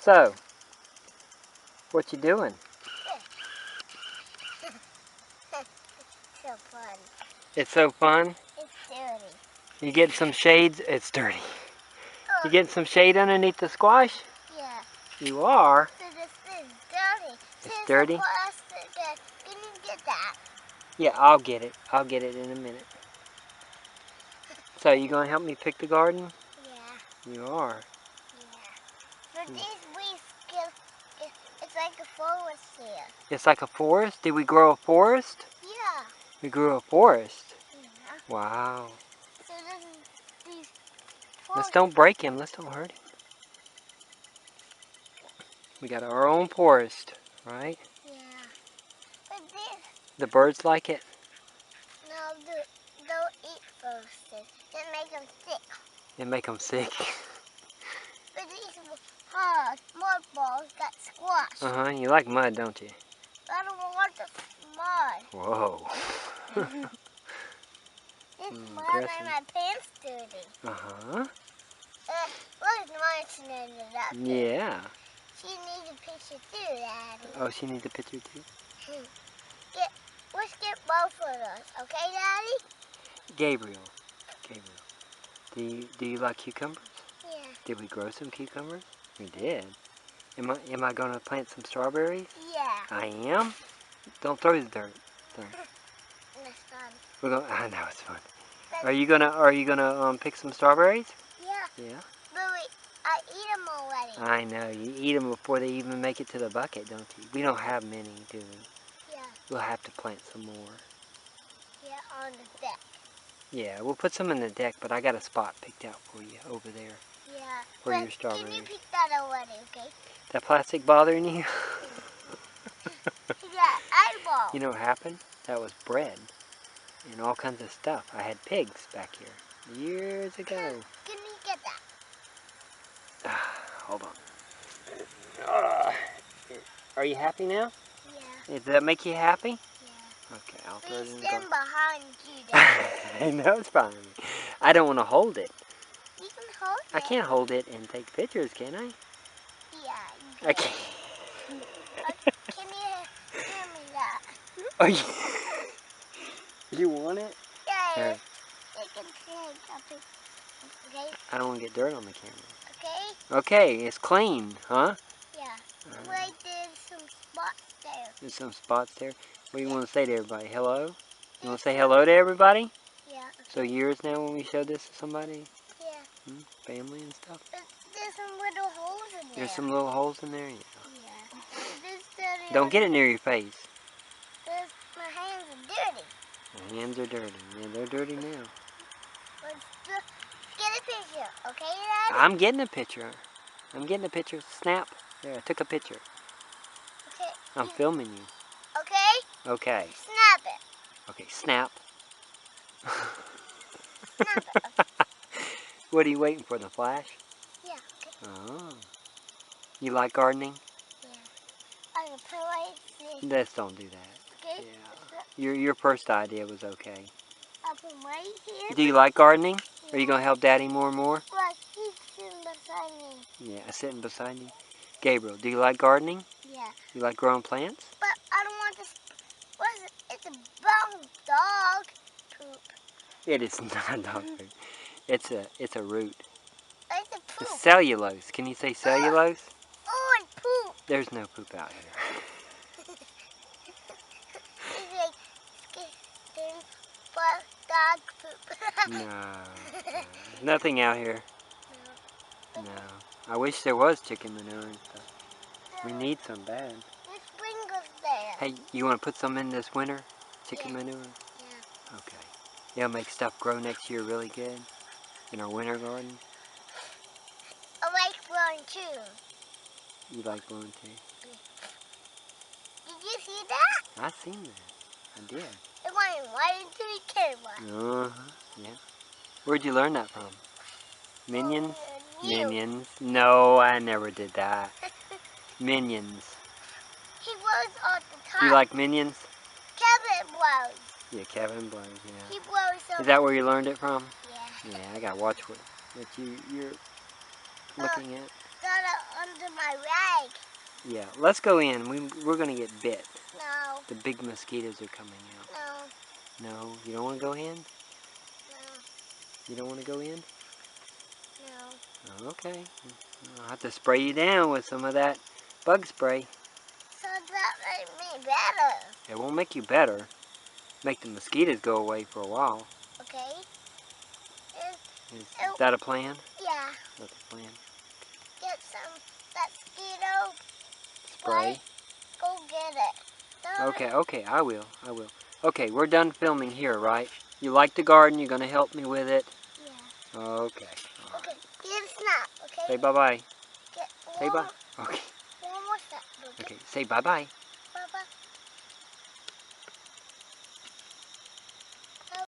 So, what you doing? So fun. It's so fun. It's dirty. You get some shades. It's dirty. Oh, You getting some shade underneath the squash? yeah. You are. So this is dirty. It's There's dirty? a plastic there. Can you get that? Yeah, I'll get it. I'll get it in a minute. So, you gonna help me pick the garden? Yeah. You are. Yeah. For these weeds, it's like a forest here. It's like a forest? Did we grow a forest? Yeah. We grew a forest. Yeah. Wow. So this is these Let's forests. don't break him. Let's don't hurt him. We got our own forest, right? Yeah. But these, The birds like it. no, they'll eat forests. That make them sick. It make them sick. But these hard mud balls got squashed. Uh-huh. You like mud, don't you? I don't want the mud. Whoa. This mud Impressive. made my pants dirty. Uh-huh. Look, Martin ended up there. Yeah. She needs a picture too, Daddy. Oh, she needs a picture too? Let's get both of us, okay, Daddy? Gabriel. Do you like cucumbers? Yeah. Did we grow some cucumbers? We did. Am I gonna plant some strawberries? Yeah. I am? Don't throw the dirt. That's fun. We're gonna, I know it's fun. Are you gonna pick some strawberries? Yeah. Yeah. But I eat them already. I know, you eat them before they even make it to the bucket, don't you? We don't have many, do we? Yeah. We'll have to plant some more. Yeah, on the deck. Yeah, we'll put some in the deck, but I got a spot picked out for you over there. Yeah. For your strawberries. Can you pick that already, okay? That plastic bothering you? Yeah, eyeball. You know what happened? That was bread and all kinds of stuff. I had pigs back here years ago. Can you get that? Hold on. Are you happy now? Yeah. Does that make you happy? Yeah. Okay, I'll throw it in the stand garden. behind you, Daddy. I know it's fine. I don't want to hold it. You can hold it. I can't hold it and take pictures, can I? Yeah, you can. I can't. Can you hand me that? Oh, you want it? Yeah, Here. you can take something. Okay? I don't want to get dirt on the camera. Okay? Okay, it's clean, huh? Yeah. Wait, there's some spots there. There's some spots there. What do you want to say to everybody? Hello? You want to say hello to everybody? Yeah. So years now when we showed this to somebody? Yeah. Family and stuff? But there's some little holes in there. There's some little holes in there? Yeah. Yeah. Don't get it near your face. My hands are dirty. My hands are dirty. Yeah, they're dirty now. Let's get a picture, okay, Daddy? I'm getting a picture. I'm getting a picture. Snap. There, I took a picture. Okay. I'm filming you. Okay? Okay. Snap it. Okay, snap. Snap it. Okay. What are you waiting for, the flash? Yeah, okay. Oh. You like gardening? Yeah. I'm going to put right here. Let's don't do that. Okay? Yeah. Your first idea was okay. I'll put right here. Do you like gardening? Yeah. Are you going to help Daddy more and more? Well, he's sitting beside me. Yeah, sitting beside you. Gabriel, do you like gardening? Yeah. You like growing plants? But I don't want this. What is it? It's a brown dog poop. It is not dog food. It's a root. It's a poop. It's cellulose. Can you say cellulose? Oh, and poop. There's no poop out here. It's like skin, but dog poop. No. Nothing out here. No. No. I wish there was chicken manure and stuff. We need some bad. There's sprinkles there. Hey, you want to put some in this winter? Chicken manure? Yeah. Okay. It'll make stuff grow next year really good in our winter garden. I like blowing too. You like blowing too? Did you see that? I seen that. I did. It went right into the camera. Uh-huh. Yeah. Where'd you learn that from? Minions? You. Minions. No, I never did that. Minions. He blows on the top. Do you like Minions? Kevin blows. Yeah, Kevin blows, yeah. He blows so Is that where you learned it from? Yeah. Yeah, I gotta watch what you're looking at. Got it under my my leg. Yeah, let's go in. We're going to get bit. No. The big mosquitoes are coming out. No. No? You don't want to go in? No. You don't want to go in? No. Oh, okay. I'll have to spray you down with some of that bug spray. So that made me better. It won't make you better. Make the mosquitoes go away for a while. Okay. Is that a plan? Yeah. That's a plan. Get some mosquito Spray? Go get it. Okay, I will. Okay, we're done filming here, right? You like the garden, you're going to help me with it? Yeah. Okay. Okay, get a snap, okay? Say bye-bye. Get Say bye. one Okay. more snap, okay? Okay, say bye-bye.